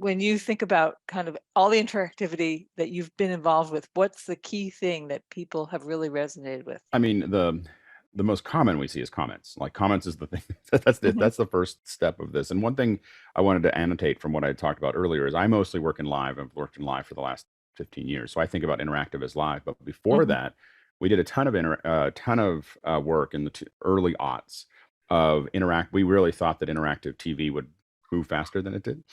when you think about kind of all the interactivity that you've been involved with, what's the key thing that people have really resonated with? I mean, the most common we see is comments. Like comments is the thing Hmm. that's the first step of this. And one thing I wanted to annotate from what I talked about earlier is I mostly work in live. I've worked in live for the last 15 years, so I think about interactive as live. But before Hmm. that, we did a ton of work in the early aughts of interact. We really thought that interactive TV would move faster than it did.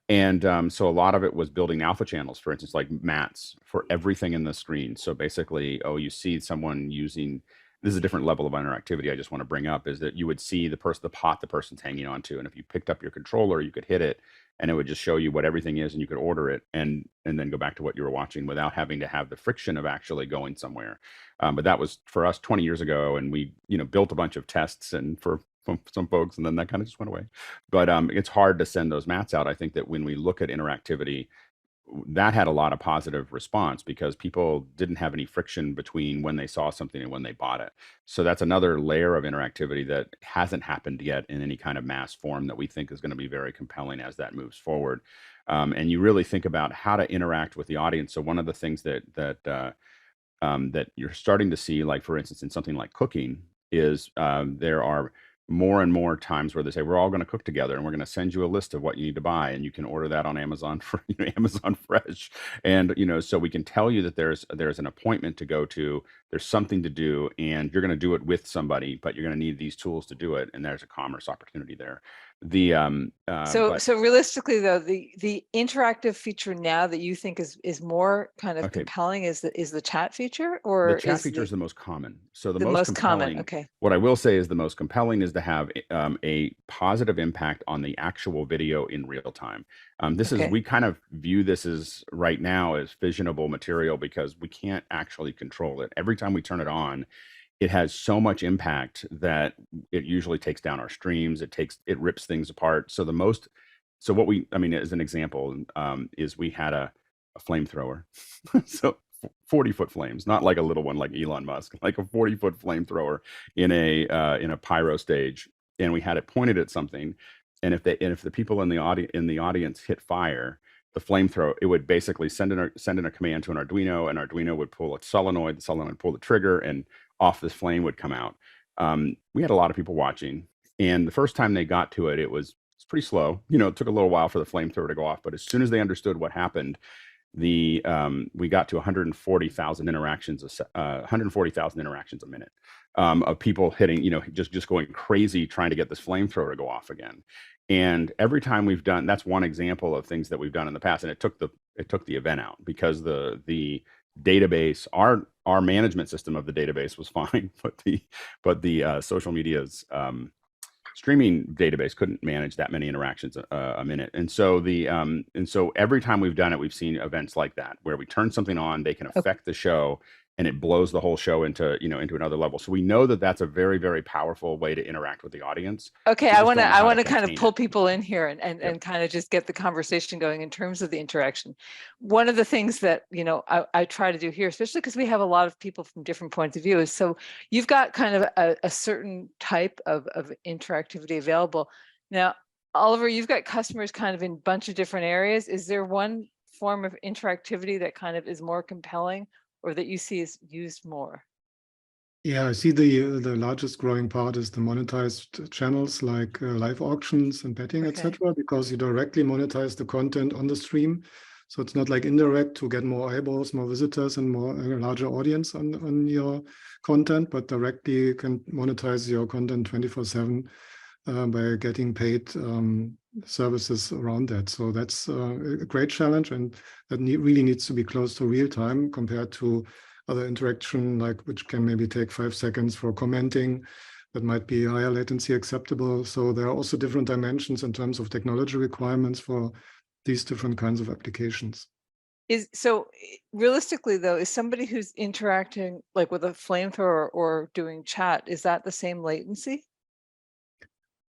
And so a lot of it was building alpha channels, for instance, like mats for everything in the screen. So basically, oh, you see someone using this is a different level of interactivity I just want to bring up is that you would see the pot the person's hanging onto. And if you picked up your controller, you could hit it and it would just show you what everything is and you could order it and then go back to what you were watching without having to have the friction of actually going somewhere. But that was for us 20 years ago, and we built a bunch of tests and for some folks, and then that kind of just went away. But it's hard to send those mats out. I think that when we look at interactivity, that had a lot of positive response because people didn't have any friction between when they saw something and when they bought it. So that's another layer of interactivity that hasn't happened yet in any kind of mass form that we think is going to be very compelling as that moves forward. And you really think about how to interact with the audience. So one of the things that you're starting to see, like for instance, in something like cooking, is there are more and more times where they say we're all going to cook together and we're going to send you a list of what you need to buy and you can order that on Amazon for Amazon Fresh. And so we can tell you that there's an appointment to go to, there's something to do, and you're going to do it with somebody, but you're going to need these tools to do it, and there's a commerce opportunity there. The So, but so realistically, though, the interactive feature now that you think is more kind of Okay, compelling is the chat feature, the or chat is feature is the most common. So the the most most common? compelling, Okay. what I will say is the most compelling is to have a positive impact on the actual video in real time. Okay. We kind of view this as right now as fissionable material because we can't actually control it. Every time we turn it on, it has so much impact that it usually takes down our streams. It rips things apart. So what I mean, as an example, is we had a flamethrower. So 40-foot flames, not like a little one like Elon Musk, like a 40-foot flamethrower in a pyro stage, and we had it pointed at something, and if the people in the audience hit fire, the flamethrower, it would basically send in a command to an Arduino, and Arduino would pull a solenoid, the solenoid would pull the trigger, and off this flame would come out. We had a lot of people watching, and the first time they got to it, it's pretty slow. It took a little while for the flamethrower to go off, but as soon as they understood what happened, we got to 140,000 interactions 140,000 interactions a minute, of people hitting, just going crazy trying to get this flamethrower to go off again. And every time we've done, that's one example of things that we've done in the past, and it took the event out because the database, our management system of the database was fine, but the social media's streaming database couldn't manage that many interactions a minute. And so every time we've done it, we've seen events like that where we turn something on, they can affect the show, and it blows the whole show into another level. So we know that that's a very, very powerful way to interact with the audience. Okay, We I just want to don't know I how to want to kind of contain pull it. people in here Yep. and kind of just get the conversation going in terms of the interaction. One of the things that I try to do here, especially because we have a lot of people from different points of view, is so you've got kind of a certain type of interactivity available. Now, Oliver, you've got customers kind of in a bunch of different areas. Is there one form of interactivity that kind of is more compelling or that you see is used more? Yeah, I see the largest growing part is the monetized channels like live auctions and betting, Okay. etc., because you directly monetize the content on the stream. So it's not like indirect to get more eyeballs, more visitors, and more a larger audience on your content, but directly you can monetize your content 24/7 by getting paid services around that. So that's a great challenge, and that really needs to be close to real time compared to other interaction, like which can maybe take 5 seconds for commenting, that might be higher latency acceptable. So there are also different dimensions in terms of technology requirements for these different kinds of applications. Realistically though, is somebody who's interacting like with a flamethrower or doing chat, is that the same latency?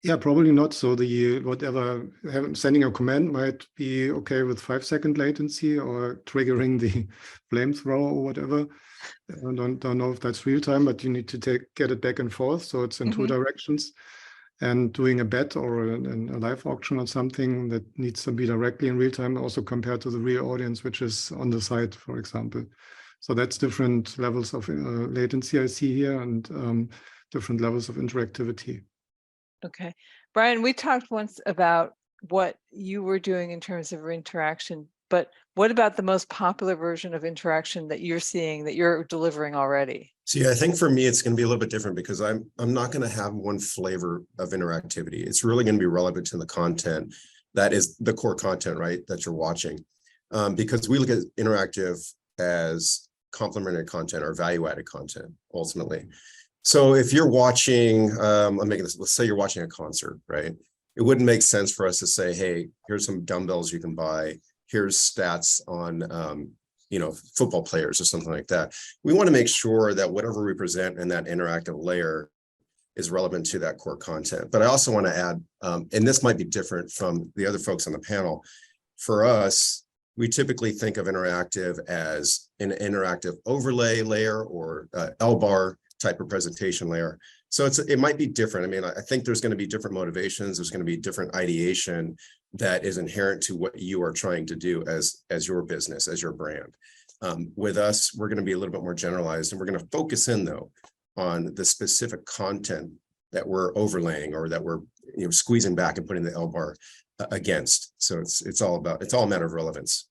Yeah, probably not. So sending a command might be okay with 5-second latency, or triggering the flamethrower or whatever. I don't know if that's real time, but you need to get it back and forth. So it's in two Hmm. directions. and doing a bet or a live auction or something that needs to be directly in real time, also compared to the real audience, which is on the site, for example. So that's different levels of latency I see here, and different levels of interactivity. Okay. Brian, we talked once about what you were doing in terms of interaction, but what about the most popular version of interaction that you're seeing, that you're delivering already? See, I think for me, it's going to be a little bit different because I'm not going to have one flavor of interactivity. It's really going to be relevant to the content that is the core content, right, that you're watching. Because we look at interactive as complementary content or value-added content, ultimately. So if you're watching, I'm making this, let's say you're watching a concert, right? It wouldn't make sense for us to say, hey, here's some dumbbells you can buy. Here's stats on, football players or something like that. We want to make sure that whatever we present in that interactive layer is relevant to that core content. But I also want to add, and this might be different from the other folks on the panel. For us, we typically think of interactive as an interactive overlay layer or LBAR type of presentation layer. So it might be different. I mean, I think there's going to be different motivations. There's going to be different ideation that is inherent to what you are trying to do as your business, as your brand. With us, we're going to be a little bit more generalized, and we're going to focus in though on the specific content that we're overlaying or that we're squeezing back and putting the LBAR against. So it's all a matter of relevance.